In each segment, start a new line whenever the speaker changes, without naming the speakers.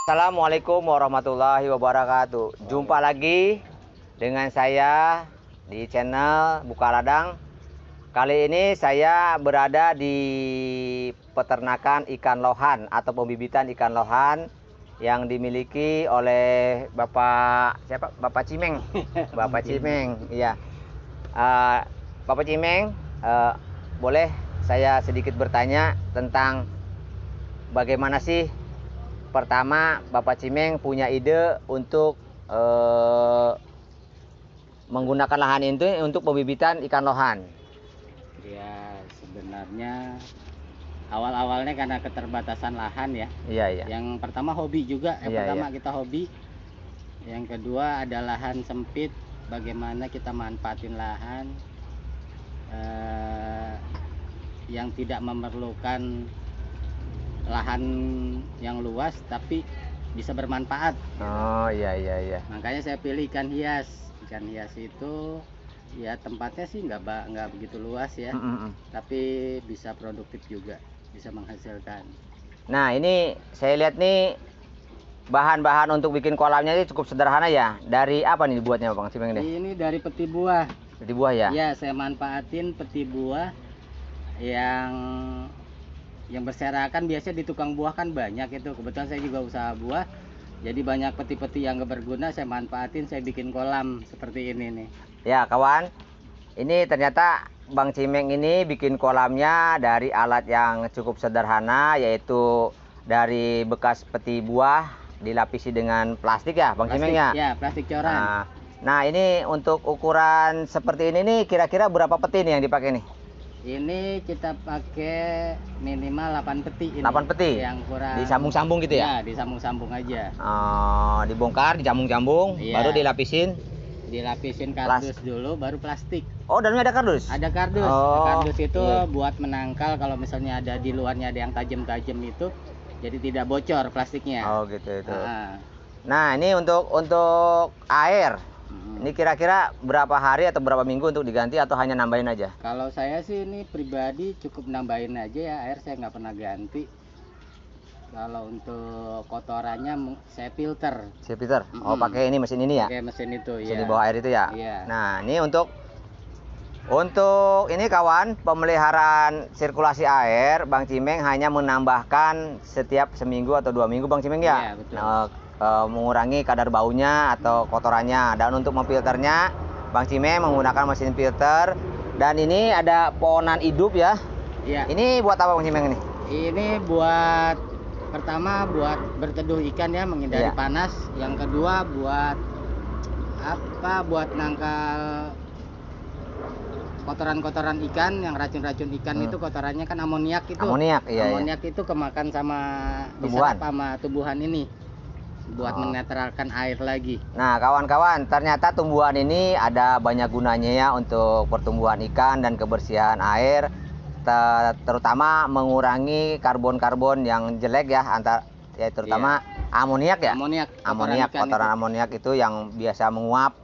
Assalamualaikum warahmatullahi wabarakatuh. Jumpa lagi dengan saya di channel Bukaladang. Kali ini saya berada di peternakan ikan lohan atau pembibitan ikan lohan yang dimiliki oleh Bapak siapa? Bapak Cimeng. Bapak Cimeng, iya. Bapak Cimeng, boleh saya sedikit bertanya tentang bagaimana sih pertama Bapak Cimeng punya ide untuk menggunakan lahan itu untuk pembibitan ikan lohan?
Ya, sebenarnya awal-awalnya karena keterbatasan lahan ya.
Iya, iya.
Yang pertama hobi juga. Yang
Iya,
pertama
iya.
kita hobi. Yang kedua ada lahan sempit. Bagaimana kita manfaatin lahan yang tidak memerlukan lahan yang luas, tapi bisa bermanfaat.
Oh, iya, iya, iya.
Makanya saya pilih ikan hias. Ikan hias itu ya tempatnya sih nggak begitu luas ya, tapi bisa produktif juga, bisa menghasilkan.
Nah, ini saya lihat nih bahan-bahan untuk bikin kolamnya ini cukup sederhana ya. Dari apa nih dibuatnya Bang Cimeng deh?
Ini dari peti buah.
Peti buah ya?
Ya, saya manfaatin peti buah yang berserakan. Biasanya di tukang buah kan banyak itu. Kebetulan saya juga usaha buah. Jadi banyak peti-peti yang gak berguna, saya manfaatin, saya bikin kolam seperti ini nih.
Ya kawan, ini ternyata Bang Cimeng ini bikin kolamnya dari alat yang cukup sederhana, yaitu dari bekas peti buah dilapisi dengan plastik ya Bang Cimeng ya?
Ya, plastik coran.
Nah ini untuk ukuran seperti ini nih kira-kira berapa peti nih yang dipakai nih?
Ini kita pakai minimal 8 peti ini.
8 peti?
Yang kurang
disambung-sambung gitu ya?
Ya, disambung-sambung aja.
Dibongkar, dicambung-cambung,
Iya.
baru dilapisin?
Dilapisin kardus dulu, baru plastik.
Oh, dalamnya ada kardus?
Ada kardus.
Oh,
Kardus itu
iya.
buat menangkal kalau misalnya ada di luarnya ada yang tajam-tajam itu, jadi tidak bocor plastiknya.
Oh gitu itu. Nah ini untuk air. Ini kira-kira berapa hari atau berapa minggu untuk diganti atau hanya nambahin aja?
Kalau saya sih ini pribadi cukup nambahin aja ya, air saya nggak pernah ganti. Kalau untuk kotorannya saya filter.
Saya filter? Oh pakai ini mesin ini ya?
Pakai mesin itu ya.
Mesin di bawah air itu ya?
Iya.
Nah ini untuk ini kawan, pemeliharaan sirkulasi air, Bang Cimeng hanya menambahkan setiap seminggu atau 2 minggu Bang Cimeng ya?
Iya betul.
Mengurangi kadar baunya atau kotorannya. Dan untuk memfilternya Bang Cimeng menggunakan mesin filter. Dan ini ada pohonan hidup ya.
Iya.
Ini buat apa Bang Cimeng ini?
Ini buat pertama buat berteduh ikan ya, menghindari panas. Yang kedua buat apa? Buat nangkal kotoran-kotoran ikan, yang racun-racun ikan itu kotorannya kan amoniak itu.
Amoniak, iya.
Amoniak itu kemakan sama
tumbuhan.
Diserap sama tumbuhan ini. Buat menetralkan air lagi.
Nah kawan-kawan, ternyata tumbuhan ini ada banyak gunanya ya untuk pertumbuhan ikan dan kebersihan air, terutama mengurangi karbon-karbon yang jelek ya, terutama amoniak ya. Amoniak, kotoran amoniak itu yang biasa menguap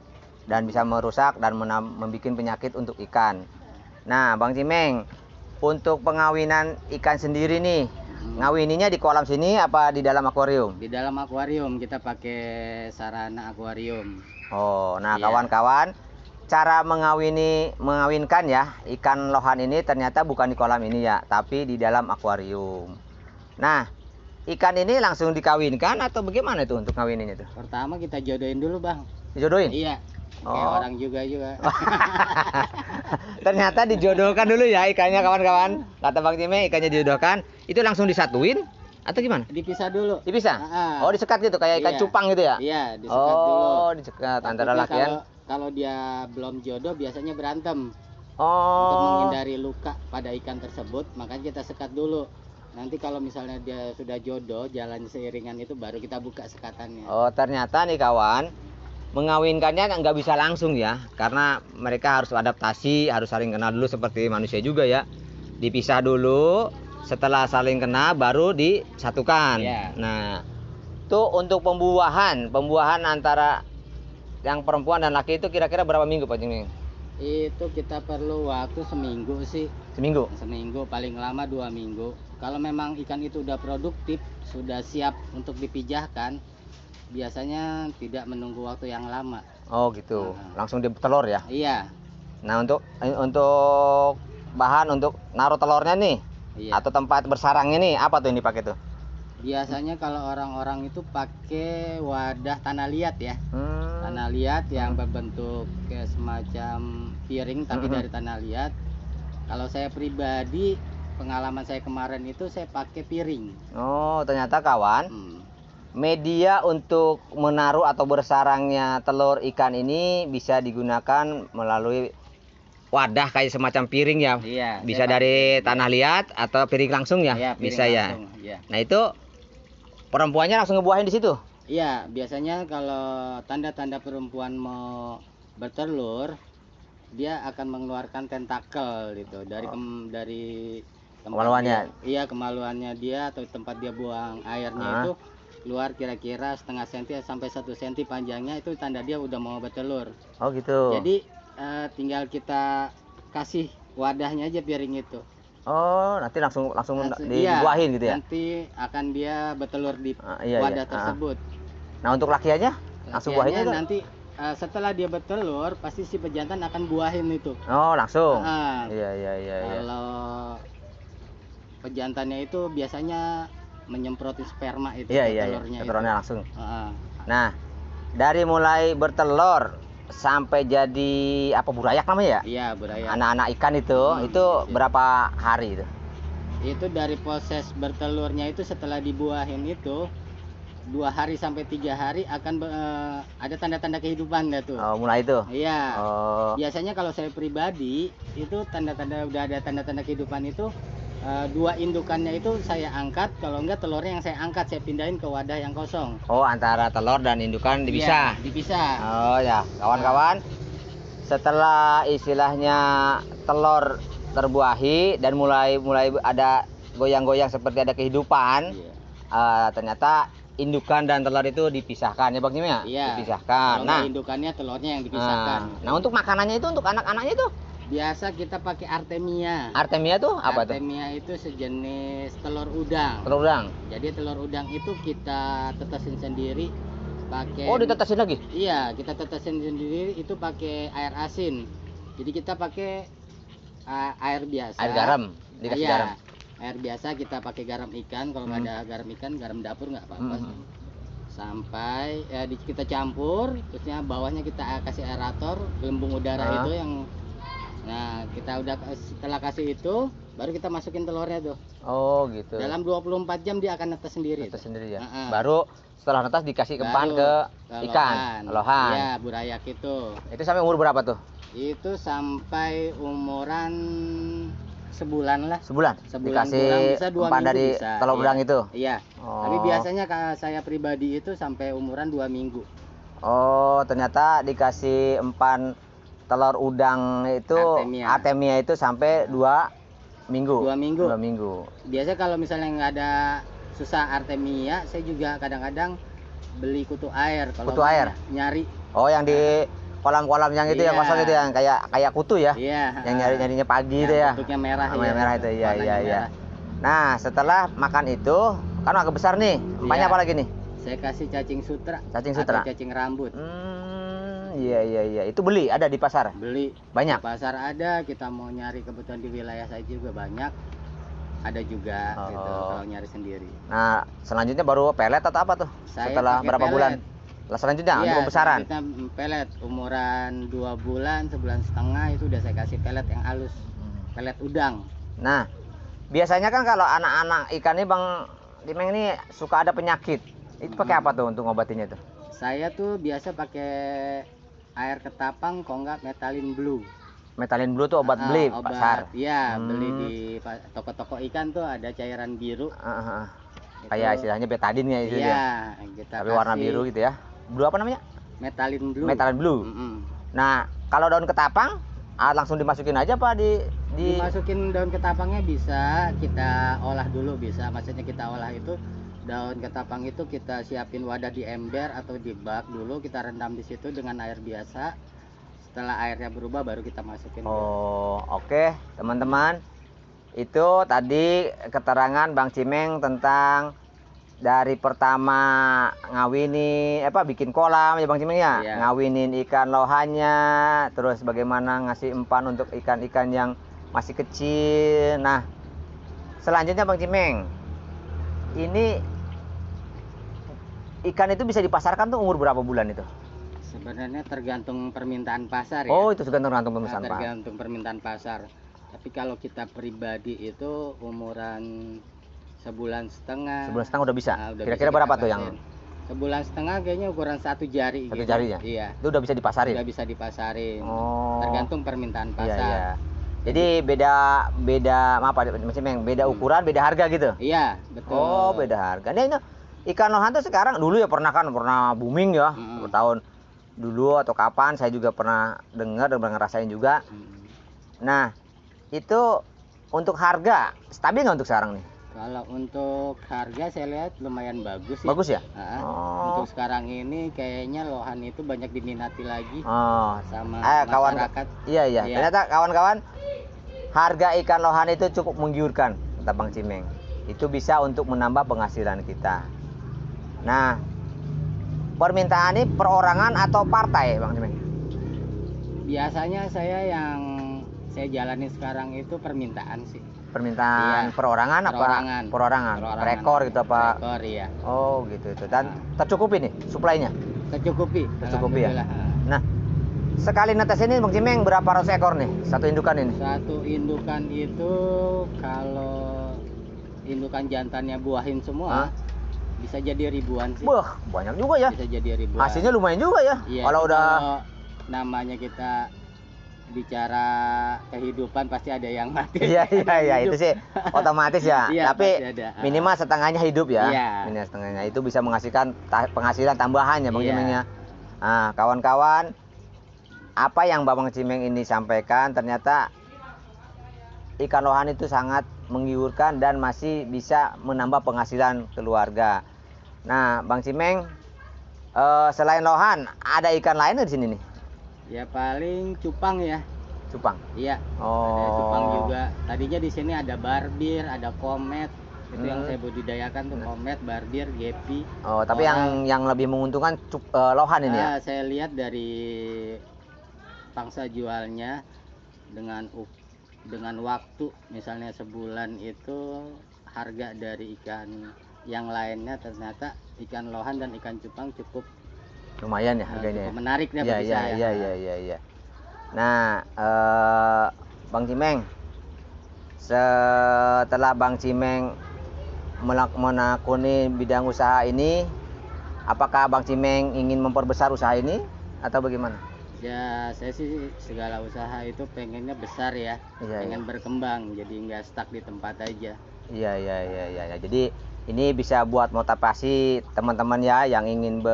dan bisa merusak dan membuat penyakit untuk ikan. Nah Bang Cimeng, untuk pengawinan ikan sendiri nih, ngawininya di kolam sini apa di dalam akuarium?
Di dalam akuarium, kita pakai sarana akuarium.
Oh, nah kawan-kawan, cara mengawinkan ya ikan lohan ini ternyata bukan di kolam ini ya, tapi di dalam akuarium. Nah, ikan ini langsung dikawinkan atau bagaimana itu untuk ngawininya itu?
Pertama kita jodohin dulu Bang.
Dijodohin?
Iya. Kayak orang juga.
Ternyata dijodohkan dulu ya ikannya kawan-kawan. Kata Bang Cimeng ikannya dijodohkan, itu langsung disatuin atau gimana?
Dipisah dulu.
Dipisah? Oh disekat gitu kayak ikan cupang gitu ya?
Iya disekat dulu.
Oh disekat antara lakian.
Kalau dia belum jodoh biasanya berantem.
Oh.
Untuk menghindari luka pada ikan tersebut, makanya kita sekat dulu. Nanti kalau misalnya dia sudah jodoh, jalan seiringan itu baru kita buka sekatannya.
Oh ternyata nih kawan, mengawinkannya nggak bisa langsung ya, karena mereka harus adaptasi, harus saling kenal dulu seperti manusia juga ya. Dipisah dulu, setelah saling kenal baru disatukan. Nah, tuh untuk pembuahan antara yang perempuan dan laki itu kira-kira berapa minggu Pak Cimeng?
Itu kita perlu waktu seminggu sih. Seminggu, paling lama 2 minggu. Kalau memang ikan itu udah produktif, sudah siap untuk dipijahkan, biasanya tidak menunggu waktu yang lama.
Oh gitu, langsung ditelur ya?
Iya.
Nah untuk bahan untuk naruh telurnya nih, atau tempat bersarangnya nih, apa tuh yang dipakai tuh?
Biasanya kalau orang-orang itu pakai wadah tanah liat ya. Tanah liat yang berbentuk kayak semacam piring tapi dari tanah liat. Kalau saya pribadi, pengalaman saya kemarin itu saya pakai piring.
Oh, ternyata kawan, media untuk menaruh atau bersarangnya telur ikan ini bisa digunakan melalui wadah kayak semacam piring ya.
Iya,
bisa dari tanah liat atau piring langsung ya.
Iya,
bisa
langsung,
ya. Nah itu perempuannya langsung ngebuahin di situ.
Iya, biasanya kalau tanda-tanda perempuan mau bertelur, dia akan mengeluarkan tentakel gitu dari
kemaluannya.
Iya, kemaluannya dia atau tempat dia buang airnya itu keluar kira-kira setengah senti sampai 1 senti panjangnya, itu tanda dia udah mau bertelur.
Oh gitu.
Jadi tinggal kita kasih wadahnya aja piring itu.
Oh, nanti langsung dibuahin gitu ya?
Nanti akan dia bertelur di
iya,
wadah tersebut.
Nah untuk lakiannya langsung buahinnya
nanti setelah dia bertelur pasti si pejantan akan buahin itu.
Oh langsung. Iya.
Kalau pejantannya itu biasanya menyemproti sperma itu telurnya.
Telurnya langsung. Nah dari mulai bertelur sampai jadi apa, burayak namanya ya? Iya, burayak. Anak-anak ikan itu berapa hari itu?
Itu dari proses bertelurnya itu setelah dibuahin itu 2 hari sampai 3 hari akan ada tanda-tanda kehidupan dah tuh.
Oh, mulai itu?
Iya. Biasanya kalau saya pribadi itu tanda-tanda udah ada tanda-tanda kehidupan itu 2 indukannya itu saya angkat, kalau enggak telurnya yang saya angkat saya pindahin ke wadah yang kosong. Oh, antara telur dan indukan dipisah? Iya, dipisah. Oh ya, kawan-kawan, setelah istilahnya telur terbuahi dan mulai ada goyang-goyang seperti ada kehidupan, ternyata indukan dan telur itu dipisahkan ya Bang Jim ya? Iya. Dipisahkan. Nah, indukannya telurnya yang dipisahkan. Nah, untuk makanannya itu untuk anak-anaknya itu? Biasa kita pakai artemia. Artemia tuh apa tuh? Artemia itu sejenis telur udang. Telur udang. Jadi telur udang itu kita tetesin sendiri pakai. Oh, ditetesin lagi? Iya, kita tetesin sendiri itu pakai air asin. Jadi kita pakai air biasa. Air garam, dikasih garam. Air biasa kita pakai garam ikan, kalau nggak ada garam ikan, garam dapur nggak apa-apa. Sampai kita campur, terusnya bawahnya kita kasih aerator, gelembung udara itu yang. Nah, kita udah setelah kasih itu, baru kita masukin telurnya tuh. Oh, gitu. Dalam 24 jam dia akan netes sendiri. Netes sendiri ya. Baru setelah netes dikasih kempan ke ikan, lohan. Iya, burayak itu. Itu sampai umur berapa tuh? Itu sampai umuran sebulan lah. Sebulan dikasih bisa 2 minggu dari bisa. Telur udang itu? Iya. Tapi biasanya saya pribadi itu sampai umuran 2 minggu. Oh, ternyata dikasih empan telur udang itu artemia itu sampai 2 minggu. 2 minggu. Biasa kalau misalnya nggak ada susah artemia, saya juga kadang-kadang beli kutu air. Kalau kutu air nyari. Oh, yang di kolam-kolam yang itu yang kosong itu yang kayak kutu ya? Iya. Yang nyarinya pagi itu ya. Bentuknya merah. Merah itu. Iya. Nah, setelah makan itu kan agak besar nih. Empahnya apa lagi nih? Saya kasih cacing sutra. Cacing sutra. Atau cacing rambut. Iya. Itu beli ada di pasar? Beli. Banyak? Di pasar ada, kita mau nyari kebutuhan di wilayah saya juga banyak. Ada juga gitu kalau nyari sendiri. Nah, selanjutnya baru pelet atau apa tuh? Setelah berapa bulan? Selanjutnya untuk pembesaran? Kita pelet umuran 2 bulan, 1,5 bulan itu udah saya kasih pelet yang halus. Pelet udang. Nah, biasanya kan kalau anak-anak ikan ini Bang Dimeng ini suka ada penyakit. Itu pakai apa tuh untuk ngobatinya tuh? Saya tuh biasa pakai air ketapang, kalau enggak metalin blue. Metalin blue tuh obat beli pasar. Iya, beli di toko-toko ikan tuh ada cairan biru. Kayak istilahnya betadin ya itu. Iya, kita tapi warna biru gitu ya. Blue apa namanya? Metalin blue. Metalin blue. Nah, kalau daun ketapang langsung dimasukin aja Pak dimasukin daun ketapangnya bisa kita olah dulu bisa. Maksudnya kita olah itu daun ketapang itu kita siapin wadah di ember atau di bak dulu, kita rendam di situ dengan air biasa. setelah airnya berubah baru kita masukin.
Oh, oke, teman-teman. Itu tadi keterangan Bang Cimeng tentang dari pertama bikin kolam ya Bang Cimeng ya.
Iya.
Ngawinin ikan lohannya, terus bagaimana ngasih umpan untuk ikan-ikan yang masih kecil. Nah, selanjutnya Bang Cimeng, ini ikan itu bisa dipasarkan tuh umur berapa bulan itu?
Sebenarnya tergantung permintaan pasar ya.
Oh, itu tergantung permintaan pasar.
Tergantung permintaan pasar. Tapi kalau kita pribadi itu umuran sebulan setengah.
Sebulan setengah udah bisa.
Nah,
kira-kira berapa tuh yang?
Sebulan setengah kayaknya ukuran 1 jari.
Satu jari ya?
Iya.
Itu udah bisa dipasarin.
Udah bisa dipasarin.
Oh.
Tergantung permintaan
Iya,
pasar.
iya. Jadi beda ukuran, beda harga gitu.
Iya, betul.
Oh, beda harga. Nah, ini ikan lohan tuh sekarang dulu ya pernah booming ya. Tahun dulu atau kapan saya juga pernah dengar dan pernah ngerasain juga. Nah, itu untuk harga stabil nggak untuk sekarang nih?
Kalau untuk harga saya lihat lumayan bagus ya.
Bagus ya?
Untuk sekarang ini kayaknya lohan itu banyak diminati lagi sama
masyarakat. Iya. Ternyata kawan-kawan, harga ikan lohan itu cukup menggiurkan, kata Bang Cimeng. Itu bisa untuk menambah penghasilan kita. Nah, permintaan ini perorangan atau partai Bang Cimeng?
Biasanya saya jalani sekarang itu permintaan sih.
Permintaan perorangan apa? Perorangan. Per ekor gitu apa?
Per ekor, iya.
Oh, gitu itu. Dan tercukupi nih suplainya?
Tercukupi
ya. Nah, sekali netes ini Bang Cimeng berapa ratus ekor nih satu indukan ini?
Satu indukan itu kalau indukan jantannya buahin semua bisa jadi ribuan sih.
Wah, banyak juga ya.
Bisa jadi ribuan.
Hasilnya lumayan juga ya.
Iya,
kalau udah
namanya kita bicara kehidupan pasti ada yang mati.
Iya, itu sih otomatis ya.
Iya,
tapi minimal setengahnya hidup ya.
Iya.
Minimal setengahnya itu bisa menghasilkan penghasilan tambahan ya Bang Cimeng ya. Nah, kawan-kawan, apa yang Bang Cimeng ini sampaikan ternyata ikan lohan itu sangat menggiurkan dan masih bisa menambah penghasilan keluarga. Nah, Bang Cimeng, selain lohan ada ikan lain di sini nih?
Ya paling cupang ya.
Cupang.
Iya. Ada cupang juga. Tadinya di sini ada barbir, ada komet. Itu yang saya budidayakan tuh komet, barbir, gepi.
Oh, tapi yang lebih menguntungkan lohan ini ya?
Saya lihat dari pangsa jualnya dengan waktu misalnya sebulan itu harga dari ikan yang lainnya ternyata ikan lohan dan ikan cupang cukup
lumayan ya harganya.
Cukup menarik ya bagi saya.
Iya. Nah, Bang Cimeng, setelah Bang Cimeng menekuni bidang usaha ini, apakah Bang Cimeng ingin memperbesar usaha ini atau bagaimana?
Ya, saya sih segala usaha itu pengennya besar ya, pengen berkembang, jadi nggak stuck di tempat aja.
Iya. Jadi ini bisa buat motivasi teman-teman ya yang ingin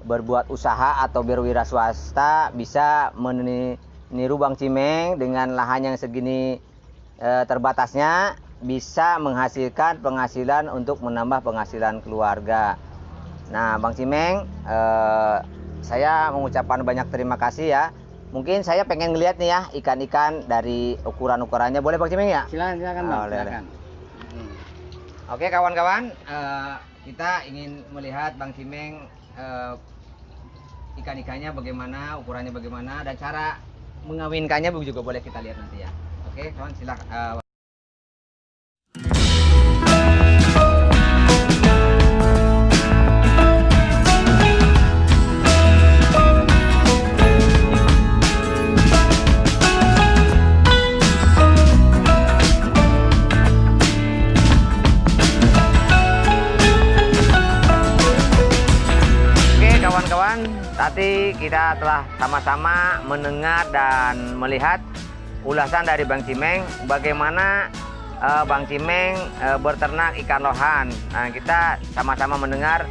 berbuat usaha atau berwira swasta, bisa meniru Bang Cimeng dengan lahan yang segini terbatasnya, bisa menghasilkan penghasilan untuk menambah penghasilan keluarga. Nah, Bang Cimeng, saya mengucapkan banyak terima kasih ya. Mungkin saya pengen ngeliat nih ya ikan-ikan dari ukuran-ukurannya. Boleh Bang Cimeng ya?
Silakan Bang, silakan.
Oke kawan-kawan, kita ingin melihat Bang Cimeng ikan-ikannya bagaimana, ukurannya bagaimana, dan cara mengawinkannya juga boleh kita lihat nanti ya. Oke kawan, silakan. Tadi kita telah sama-sama mendengar dan melihat ulasan dari Bang Cimeng bagaimana Bang Cimeng berternak ikan lohan. Nah, kita sama-sama mendengar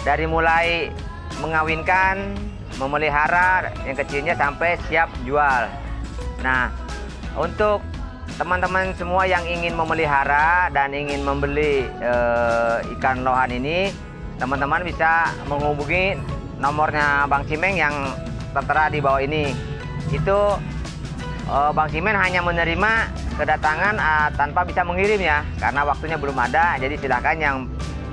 dari mulai mengawinkan, memelihara yang kecilnya sampai siap jual. Nah, untuk teman-teman semua yang ingin memelihara dan ingin membeli ikan lohan ini, teman-teman bisa menghubungi nomornya Bang Cimeng yang tertera di bawah ini. itu Bang Simen hanya menerima kedatangan tanpa bisa mengirim ya, karena waktunya belum ada. Jadi silakan yang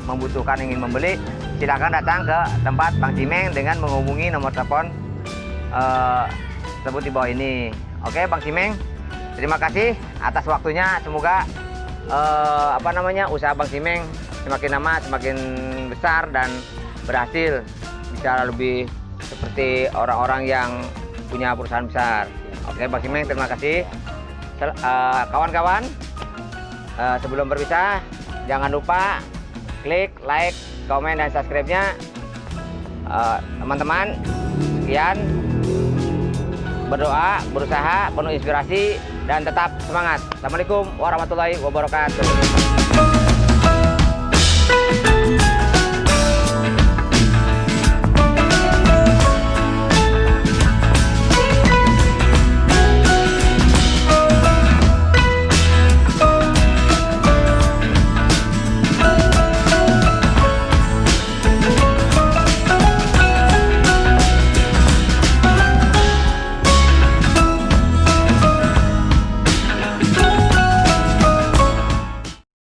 membutuhkan ingin membeli, silakan datang ke tempat Bang Simen dengan menghubungi nomor telepon tersebut di bawah ini. Oke, Bang Simen, terima kasih atas waktunya. Semoga usaha Bang Simen semakin lama semakin besar dan berhasil, bisa lebih seperti orang-orang yang punya perusahaan besar. Oke, Bang Simen, terima kasih. Kawan-kawan, sebelum berpisah, jangan lupa klik like, komen, dan subscribe-nya. Teman-teman, sekian. Berdoa, berusaha, penuh inspirasi, dan tetap semangat. Assalamualaikum warahmatullahi wabarakatuh.